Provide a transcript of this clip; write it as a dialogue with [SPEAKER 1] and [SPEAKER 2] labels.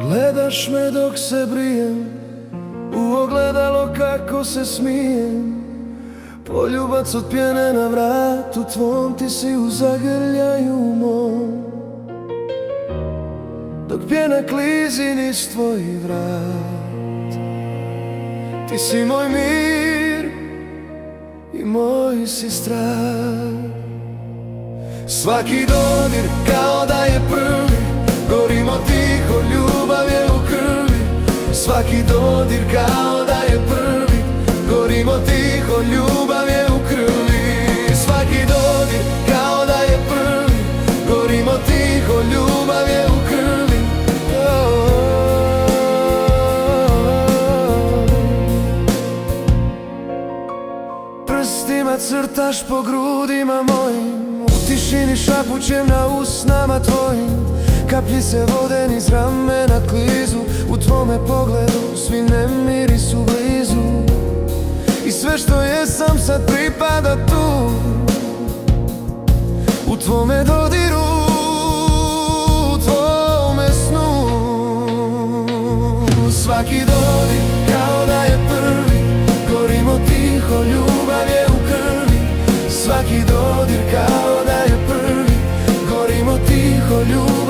[SPEAKER 1] Gledaš me dok se brijem, u ogledalo kako se smijem. Poljubac od pjene na vratu tvom, ti si u zagrljaju mom. Dok pjena klizi niz tvoj vrat, ti si moj mir i moj si strah. Svaki dodir kao da je prvi, gorimo tiho, ljubav je u krvi. Svaki dodir kao da je prvi, gorimo tiho, ljubav je u krvi. Svaki dodir kao da je prvi, gorimo tiho, ljubav je u krvi. Prstima crtaš po grudima mojim, u tišini šapućem na usnama tvojim. Kaplji se vode niz ramena klizu, u tvome pogledu svi nemiri su blizu. I sve što jesam sad pripada tu, u tvome dodiru, u tvome snu. Svaki dodir kao da je prvi, gorimo tiho, ljubav je u krvi. Svaki dodir kao da je prvi, gorimo tiho, ljubav